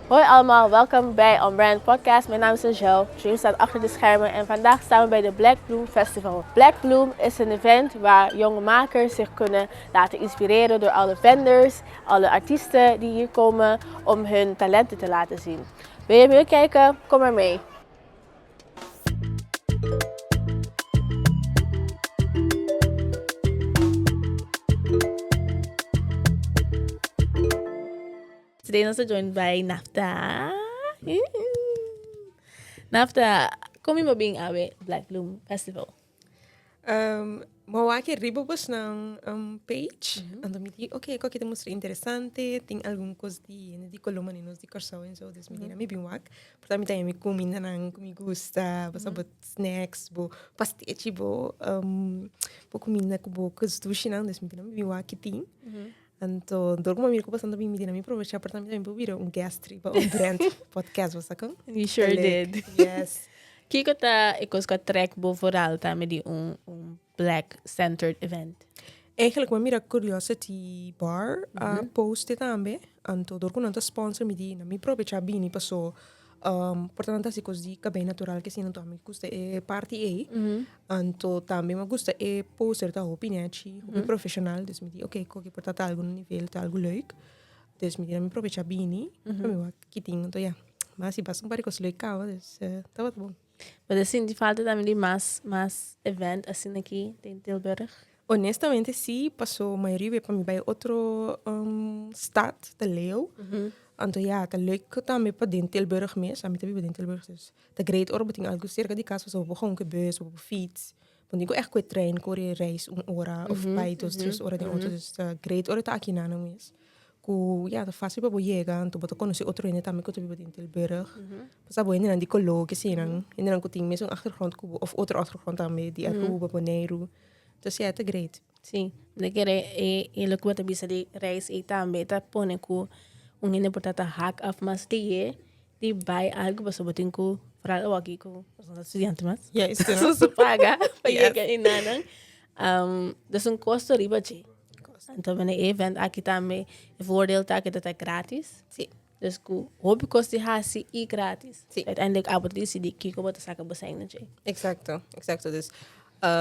Hoi allemaal, welkom bij On Brand Podcast. Mijn naam is Angel. James staat achter de schermen en vandaag staan we bij de Black Bloom Festival. Black Bloom is een event waar jonge makers zich kunnen laten inspireren door alle vendors, alle artiesten die hier komen om hun talenten te laten zien. Wil je meekijken? Kom maar mee. Today I'm also joined by Nafta. Nafta, kom je maar bing awe Black Bloom Festival? Mawaki ribobos ng page. Então me digo, ok, qual que te mostra interessante, tem algum coisa de coloma nos de corção e so, dus me digo, me bem wak. Portanto, me tem me comida nang me gusta, basta bot snacks, bo pastete, bo comida bo coisas do chinang, dus me digo, me bem wak tem. Então, door como me ko bastante bem me digo, me aproveitar portanto me vira gastri, ba brand podcast was akong. You sure did. Yes. Kiko ta ikos ka track bo vooral ta met die black-centered event. Eigenlijk we mira Curiosity Bar post tambe anto door kunanta sponsor mi di na mi proprio cha bini passo portanto si così che ben natural che sia mi gusta e party anto tambe ma gusta e poster ta opiniaci professional dus mi di ok ko che portata algo livello ta algo leuk dus mi di na mi proprio cha bini mi wa kiting to ja maar si pas un pari cos leuk ka dus dat wat bom. Maar er zijn die falta também die mas event assim aqui in Tilburg. Honestamente, sí, pasó mayoría para mí bij otro stad, de Leeuw. Anto ja, te leuk también para den Tilburg mes, a mí también bij den Tilburg dus. De great orbiting algo cerca die casa zo op gewoon bus op fiets. Want ik go echt kwijt trein, ik reis ora of bij dus 3 horas de auto dus great ora ta aqui na no mes. Ku ja, de fácil para llegar, anto boto conocer otro ene también que te vive in Tilburg. Pas abo ene die kolo que sinan, ene dan kuting mes een achtergrond kubo of otro achtergrond también die kubo Bonaire. Dus ja, te great. Sim, de querer lo que bisa di reis e também ta pone ku ungine portata hack af mas di buy algo basta botin ku para o aqui ku os estudiantes mas. Ja, is het So se paga para llegar in nanang. Dus een kosto riba che. Então ben event aqui também voordeel ta que dat gratis. Sim. Dus ku hobby kosti hasi e gratis. Sim. Uiteindelijk abotisi di kiko bota saka besaina che. Exacto. Dus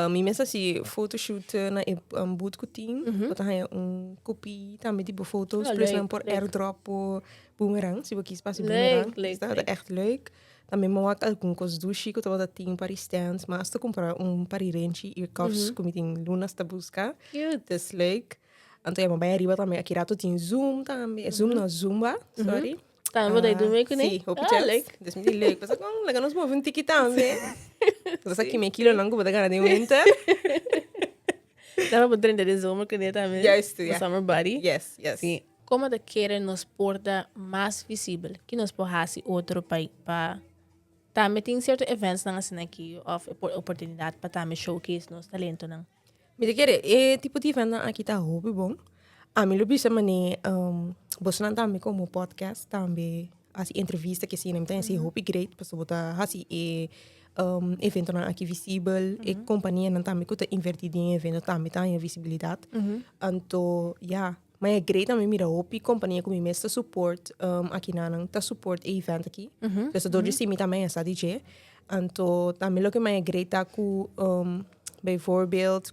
mi mensen si fotoshoot na een bootkuting. Dat hij een kopie met die foto's present por airdrop o boomerang. Si kies pas boomerang. Leuk. Dat is echt leuk. Também me wak algum cos do chico to dat team para stands, mas te comprar para renchi e kafs comiting lunas ta busca. Cute. Dat is leuk. Anto ja, maar bij arriba também aqui rato tem Zoom também. Zoom na Zumba, sorry. Tá, vou daí dormir com Sim, hope chance. leuk. Dus me leuk. Mas agora legal nos movem tiki também. Dus aqui me kilo não vou dar de winter. Daarom betreden de zomer que também. Juist, ja. Summer body. Yes. Sim. Como de querer nos porta mais visível, que nos porrasse outro país para também tem certos eventos na assim aqui of oportunidade para também showcase nos talento não. Me querer tipo de event aqui tá hobby bom. A mim lo bisa mane bosan também como podcast também as entrevista que sim, então esse hobby great para botar assim evento na aqui visível e companhia não também que tá invertido em evento também tá em visibilidade. Anto ja, mas é great também mira hobby companhia como mesmo support aqui na não tá support event aqui. Dus door sim também essa DJ. Anto também lo que mais é great tá com bijvoorbeeld,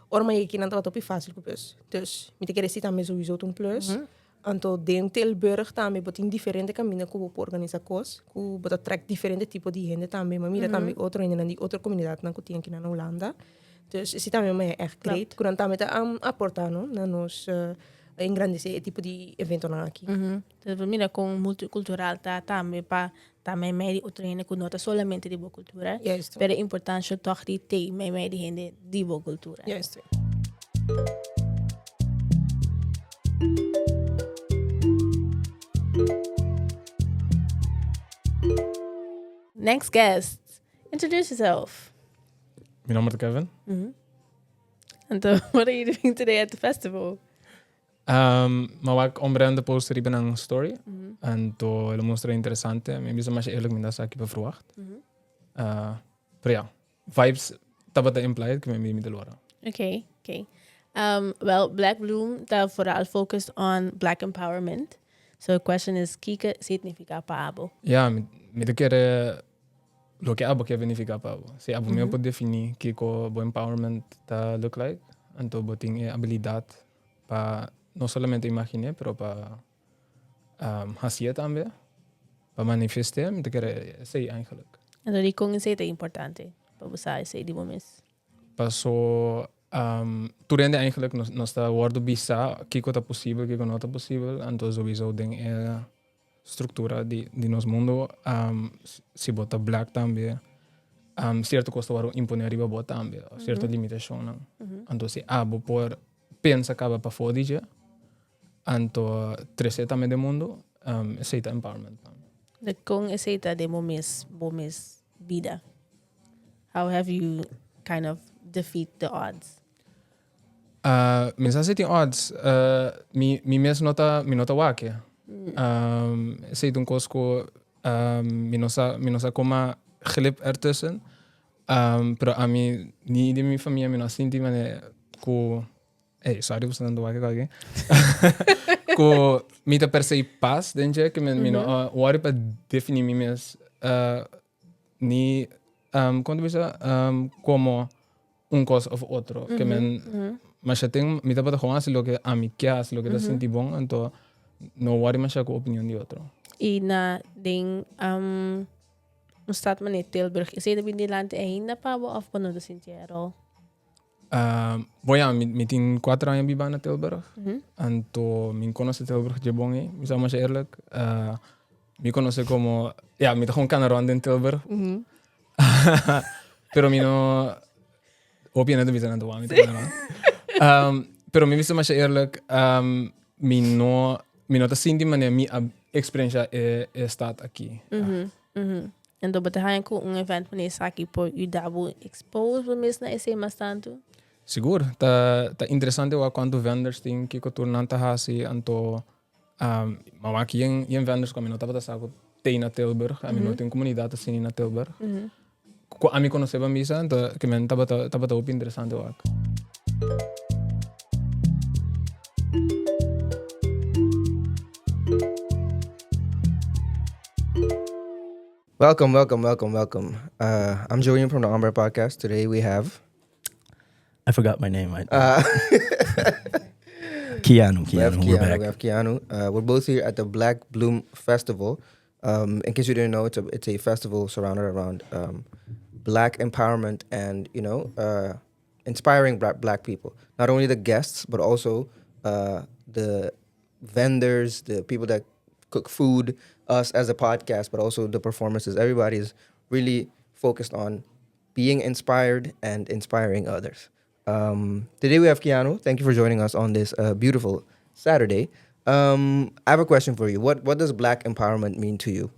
orma je kinant wat op je fácil plus. Dus met de rest também sowieso een plus. Anto den Tilburg também botin diferente caminho que vou organizar cos, que bota track diferente tipo de gente também, mas mira também outro ainda na outra comunidade na que tinha aqui na Holanda. Dus esse também é echt great. Kuran também tá aportar no na nos engrandecer tipo de evento na aqui. Dus mira com multicultural tá também para também meio outro ainda que nota solamente de boa cultura. Juist. Pero importante toch die te meio de gente de boa cultura. Juist. Next guest, introduce yourself. Mijn naam is Kevin. And what are you doing today at the festival? Maar wat ik ombrende poster ben een story. En to het mostra interessante. Me bisa mas eerlijk minda sa aqui para verwacht. Pero ja, vibes tabata implied que me de lora. Okay. Well, Black Bloom that vooral focused on black empowerment. So the question is, kika significa paabo. Yeah, me te quere lo que abo que verificar pa abo. Se abo me pode definir que co bo empowerment ta look like, anto bo ting habilidad pa no solamente imaginar, pero pa hacer também, pa manifestar, me te quere sei eigenlijk. En dat die conceito é importante para você esse de momento. Paso turende eigenlijk nos ta worden bisa kiko ta possível, kiko não ta possível, anto sowieso ding structura di nos mundo si bota black também certo costo waro imponer riba bota também certa limitação não anto si abo por pensa acaba pa fodija anto trece também de mundo aceita empowerment De conceito de momento vida. How have you kind of defeat the odds? Mensa tem odds mi mes nota wake sei een kosko minosa koma gelip ertussen pero a mi ni de mi familia mi no sinti mane ko sorry was dan wake kage ko mi ta per se pas denje que mi no worry pa definir mi mes ni quando bisa como un cos of otro que men mas já tem mi ta pa gewoon as lo que a mi que as lo que ta sinti bom então no worry mas com a opinião de outro. E na ding no staat man in Tilburg, is het in Nederland ainda pa of quando do sentiero? Bom, ja, mi tin 4 anos biba na Tilburg. Anto mi conoce Tilburg de bongi, mi sa mas eerlijk. Mi conoce como, ja, mi ta gewoon kan in Tilburg. Pero mi no opie net bisa nanto mi pero mi bisa mas eerlijk, mi no ta sinti mane mi experiência staat aqui. En dan betekent ook een event wanneer saki por u dabo expose voor mensen na esse mas tanto. Seguro, tá interessante wa quanto vendors tem que tornar ta hasi anto maar aqui em vendors como não tava saco tem na Tilburg, a mim não tem comunidade assim na Tilburg. A mim conheceva misa, então que men tava muito interessante wa. Welcome. I'm Julian from the Umber Podcast. Today we have... I forgot my name. Keanu. We have We're back. Keanu. We're both here at the Black Bloom Festival. In case you didn't know, it's a festival surrounded around black empowerment and, inspiring black people. Not only the guests, but also the vendors, the people that cook food, us as a podcast, but also the performances. Everybody is really focused on being inspired and inspiring others. Today we have Keanu. Thank you for joining us on this beautiful Saturday. I have a question for you. What does black empowerment mean to you?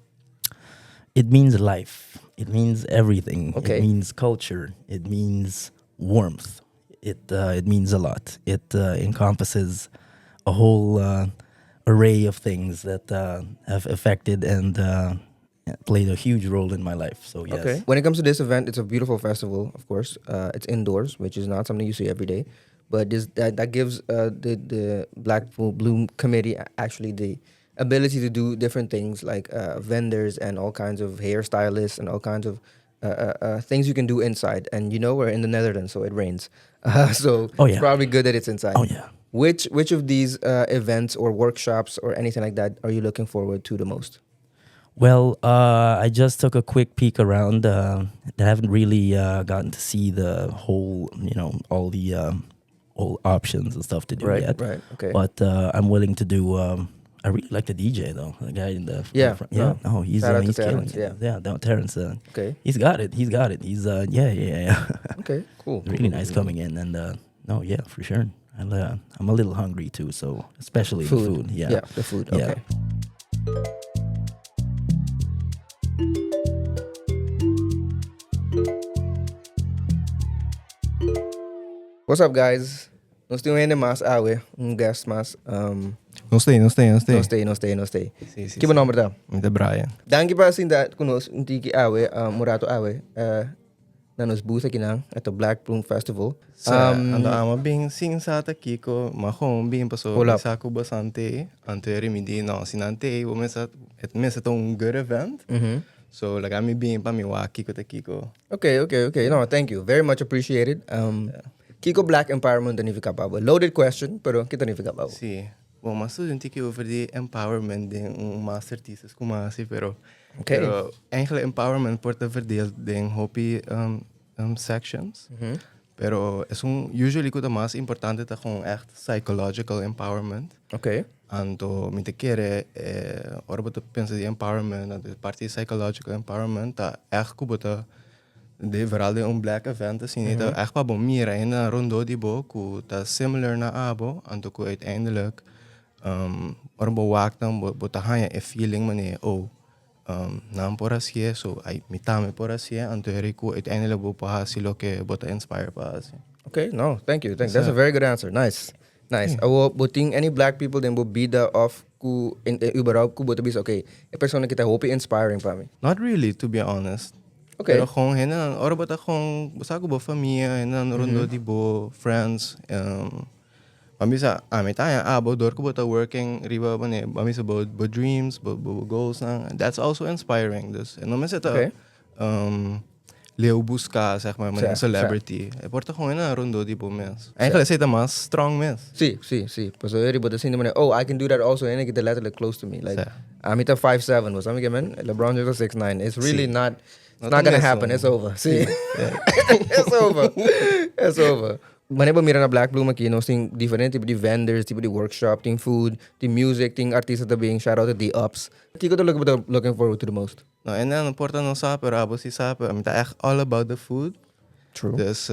It means life. It means everything. Okay. It means culture. It means warmth. It means a lot. It encompasses a whole array of things that have affected and played a huge role in my life. So yes. Okay. When it comes to this event, it's a beautiful festival, of course. It's indoors, which is not something you see every day. But that gives the Black Bloom Committee actually the ability to do different things like vendors and all kinds of hairstylists and all kinds of things you can do inside. And we're in the Netherlands, so it rains. So it's probably good that it's inside. Oh yeah. Which of these events or workshops or anything like that are you looking forward to the most? Well, I just took a quick peek around. I haven't really gotten to see the whole, all the all options and stuff to do yet. Right, okay. But I'm willing to do. I really like the DJ though. The guy in the front. Yeah. Oh, he's killing Terrence, it. Yeah, Terrence. Okay. He's got it. He's yeah. Okay, cool. Really nice coming in and for sure. I'm a little hungry too, so especially the food. Yeah, the food. Okay. Yeah. What's up, guys? Nós temos ainda mais guest mais. Não sei. Não stay. Sim. Que bom nome Muito Brian. Dank je para assim dat conosco, um tiki murato Nanos Busa Kinang at the Black Bloom Festival. Ando ama bing sing sa Kiko, mahom bing paso Hold up. sa ko basante, ante remedi na sinante, et mesa tong good event. So lagami bing pa mi wa Kiko ta Kiko. Okay. No, thank you. Very much appreciated. Kiko Black Empowerment and Kapabo. Loaded question, pero kita ni Kapabo. Si, bom mas student tiki over the empowerment ding master thesis kumasi pero Okay. pero eigenlijk empowerment wordt verdeeld in hopi sections. Pero usually ko mas importante ta kung echt psychological empowerment. Okay. Anto mi te kere orbo te pensa di empowerment dat party psychological empowerment ta echt ko bota de vooral de black event assim eta echt pa bom mira na rondo di bo ku ta similar na abo anto ko uiteindelijk orbo wak dan bota hanya a feeling mane naam poras hier so ay mitame poras hier anto eriku uiteindelijk bo pa silo ke bota inspire pa asi. Okay, no, thank you. That's a very good answer. Nice. Awo buting any black people then bo bida of ku in überhaupt ku bota bis okay. E persona kita hopi inspiring pa mi. Not really, to be honest. Okay. Pero kung henan, ora bata kung basta ko ba familia, henan rondo di bo friends, pamisa ami tayo abo dor ko bata working riba ba ne, pamisa bo dreams, bo goals na. That's also inspiring. Dus en naman sa Okay. Leo busca zeg maar Sa- celebrity. E porta kung henan rondo di bo mes. Eigenlijk is het mas strong mes. See. So everybody seen the I can do that also and get the letterlijk close to me. Like Sa- Amita 5'7" was something man. LeBron James 6'9". It's really See. not Not gonna a mess, happen. so- It's over. See? It's over. Wanneer we mira na Black Bloom aqui, nós tem diferente tipo de vendors, tipo de workshop, tem food, tem music, tem artistas também. Shout out to the ups. What you looking forward to the most? Nou, en dan porta no sape, abo si sape, ami ta echt all about the food. True. Dus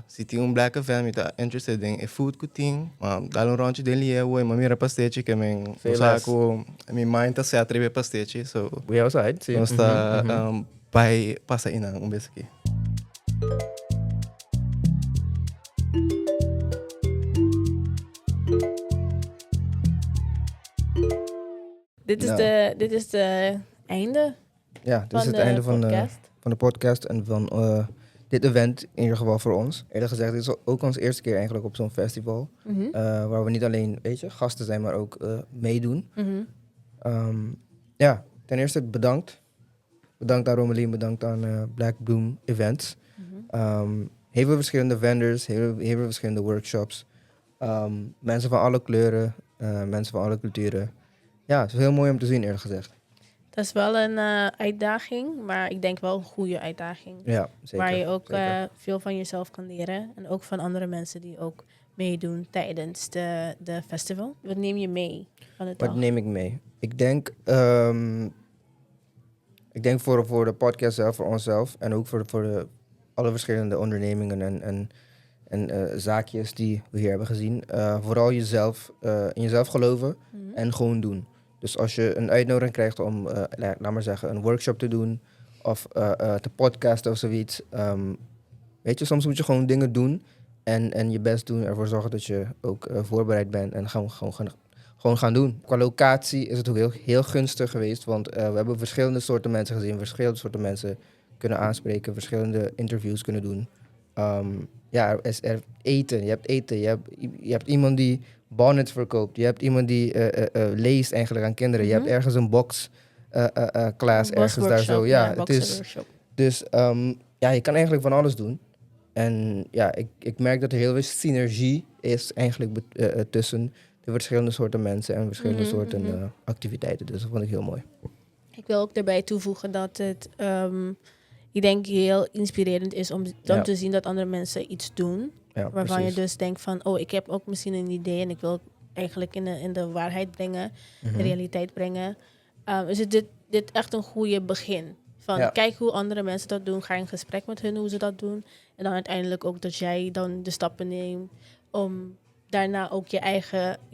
si tinha black event, mi ta interested in food cooking. Dalo um rondje dele é o mamira pastete que men saco, mi mind ta se atreve pastete, so We outside. See? nós tá pai passa ina bes aqui. Dit is de einde Ja, dit is van het einde van podcast. de podcast en van dit event in ieder geval voor ons. Eerlijk gezegd, dit is ook onze eerste keer eigenlijk op zo'n festival. Waar we niet alleen, gasten zijn, maar ook meedoen. Ja, ten eerste bedankt. Bedankt aan Romelien, bedankt aan Black Bloom Events. Heel veel verschillende vendors, heel veel verschillende workshops. Mensen van alle kleuren, mensen van alle culturen. Ja, het is heel mooi om te zien, eerlijk gezegd. Dat is wel een uitdaging, maar ik denk wel een goede uitdaging. Ja, zeker. Waar je ook zeker. veel van jezelf kan leren. En ook van andere mensen die ook meedoen tijdens de festival. Wat neem je mee van de dag? Wat neem ik mee? Ik denk voor de podcast zelf, voor onszelf en ook voor alle verschillende ondernemingen en zaakjes die we hier hebben gezien. Vooral jezelf, in jezelf geloven en gewoon doen. Dus als je een uitnodiging krijgt om, laat maar zeggen, een workshop te doen of te podcasten of zoiets. Weet je, soms moet je gewoon dingen doen en je best doen. Ervoor zorgen dat je ook voorbereid bent en gewoon gaan doen. Qua locatie is het ook heel gunstig geweest, want we hebben verschillende soorten mensen gezien, verschillende soorten mensen kunnen aanspreken, verschillende interviews kunnen doen. Ja, er eten, je hebt eten, je hebt iemand die bonnets verkoopt, je hebt iemand die leest eigenlijk aan kinderen, je hebt ergens een box class ergens daar zo. Ja, het is, dus ja, je kan eigenlijk van alles doen. En ja, ik merk dat er heel veel synergie is eigenlijk tussen de verschillende soorten mensen en verschillende soorten activiteiten. Dus dat vond ik heel mooi. Ik wil ook daarbij toevoegen dat het, ik denk, heel inspirerend is om dan te zien dat andere mensen iets doen. Ja, Waarvan precies. je dus denkt van, oh, ik heb ook misschien een idee en ik wil het eigenlijk in de waarheid brengen, de realiteit brengen. Dus dit echt een goede begin. Van kijk hoe andere mensen dat doen, ga in gesprek met hun hoe ze dat doen. En dan uiteindelijk ook dat jij dan de stappen neemt om daarna ook je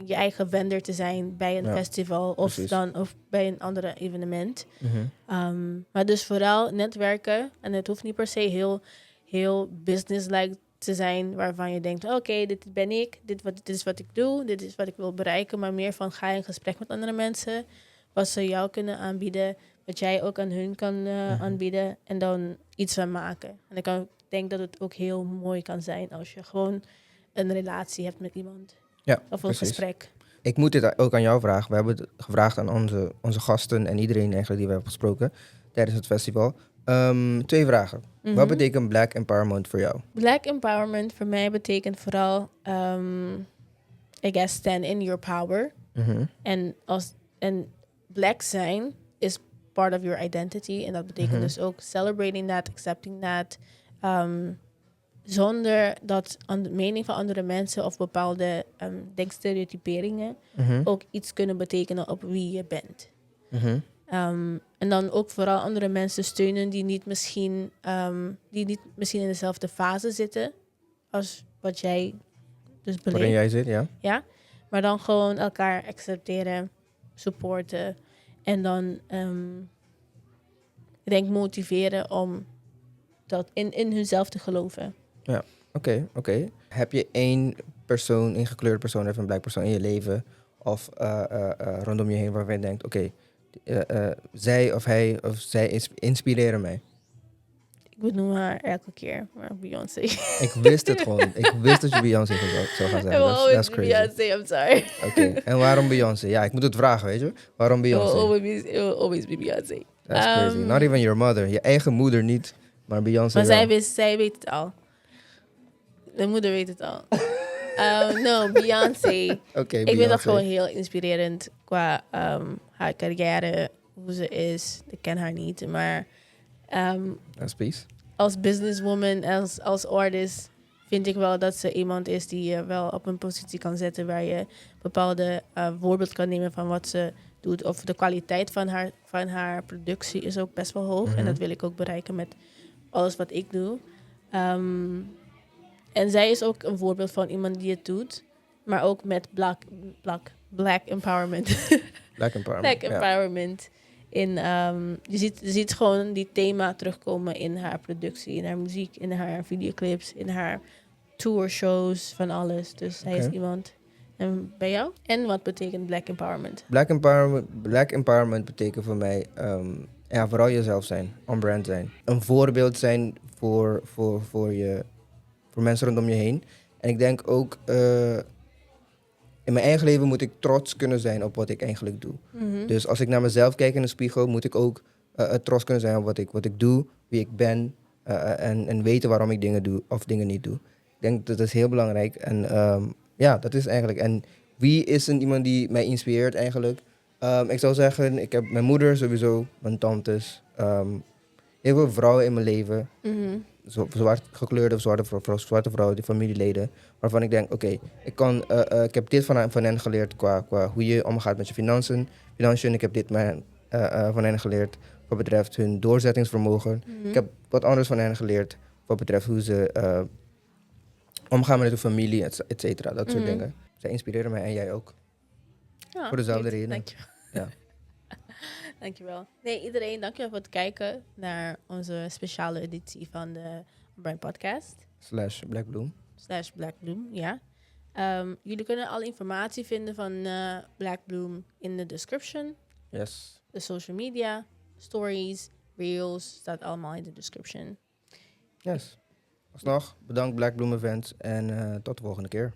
eigen vendor te zijn bij een festival of bij een andere evenement. Maar dus vooral netwerken. En het hoeft niet per se heel business-like te zijn, waarvan je denkt, oké, dit ben ik, dit is wat ik doe, dit is wat ik wil bereiken. Maar meer van ga in gesprek met andere mensen, wat ze jou kunnen aanbieden, wat jij ook aan hun kan aanbieden en dan iets van maken. En ik denk dat het ook heel mooi kan zijn als je gewoon een relatie hebt met iemand. Ja, Of een precies. gesprek. Ik moet dit ook aan jou vragen. We hebben het gevraagd aan onze gasten en iedereen eigenlijk die we hebben gesproken tijdens het festival. 2 vragen. Mhm. Wat betekent Black Empowerment voor jou? Black empowerment voor mij betekent vooral, I guess, stand in your power. Mhm. En black zijn is part of your identity. En dat betekent dus ook celebrating that, accepting that. Zonder dat de mening van andere mensen of bepaalde denkstereotyperingen ook iets kunnen betekenen op wie je bent. Mhm. En dan ook vooral andere mensen steunen die niet misschien in dezelfde fase zitten als wat jij dus Waarin beleeft. jij zit, ja. Ja? Maar dan gewoon elkaar accepteren, supporten en dan ik denk motiveren om dat in hunzelf te geloven. Oké. Heb je één persoon, één gekleurde persoon of een black persoon in je leven of rondom je heen waarvan je denkt, oké, zij of hij of zij inspireren mij? Ik benoem haar elke keer, maar Beyoncé. Ik wist het gewoon. Ik wist dat je Beyoncé zou gaan I will zeggen. always That's be crazy. Beyoncé, I'm sorry. Oké, en waarom Beyoncé? Ja, ik moet het vragen, weet je? Waarom It will Beyoncé? always be Beyoncé. That's crazy. Not even your mother. Je eigen moeder niet, maar Beyoncé Maar wel. zij weet het al. Mijn moeder weet het al. No, Beyoncé. Oké, Ik vind dat gewoon heel inspirerend qua haar carrière, hoe ze is. Ik ken haar niet, maar That's peace. als businesswoman, als artist, vind ik wel dat ze iemand is die je wel op een positie kan zetten waar je bepaalde voorbeeld kan nemen van wat ze doet. Of de kwaliteit van haar productie is ook best wel hoog. En dat wil ik ook bereiken met alles wat ik doe. En zij is ook een voorbeeld van iemand die het doet. Maar ook met black empowerment. Black empowerment. Black ja. empowerment. Je ziet gewoon die thema terugkomen in haar productie, in haar muziek, in haar videoclips, in haar tourshows, van alles. Dus hij is Oké. iemand. En bij jou? En wat betekent black empowerment? Black empowerment betekent voor mij vooral jezelf zijn, on-brand zijn. Een voorbeeld zijn voor mensen rondom je heen. En ik denk ook, in mijn eigen leven moet ik trots kunnen zijn op wat ik eigenlijk doe. Dus als ik naar mezelf kijk in de spiegel, moet ik ook trots kunnen zijn op wat ik doe, wie ik ben. En weten waarom ik dingen doe of dingen niet doe. Ik denk dat is heel belangrijk. En dat is eigenlijk. En wie is iemand die mij inspireert eigenlijk? Ik zou zeggen, ik heb mijn moeder sowieso, mijn tantes. Heel veel vrouwen in mijn leven. Zwart gekleurde of zwarte vrouwen, die familieleden. Waarvan ik denk, oké, ik heb dit van hen geleerd qua hoe je omgaat met je financiën. Ik heb dit van hen geleerd wat betreft hun doorzettingsvermogen. Ik heb wat anders van hen geleerd wat betreft hoe ze omgaan met hun familie, et cetera. Dat soort dingen. Zij inspireren mij en jij ook. Ja, Voor dezelfde goed. reden. Dankjewel. Ja. Dankjewel. Nee, iedereen, dankjewel voor het kijken naar onze speciale editie van de Brand Podcast. /Black Bloom. /Black Bloom, ja. Jullie kunnen alle informatie vinden van Black Bloom in de description. Yes. De social media, stories, reels, staat allemaal in de description. Yes. Alsnog, bedankt Black Bloom Events en tot de volgende keer.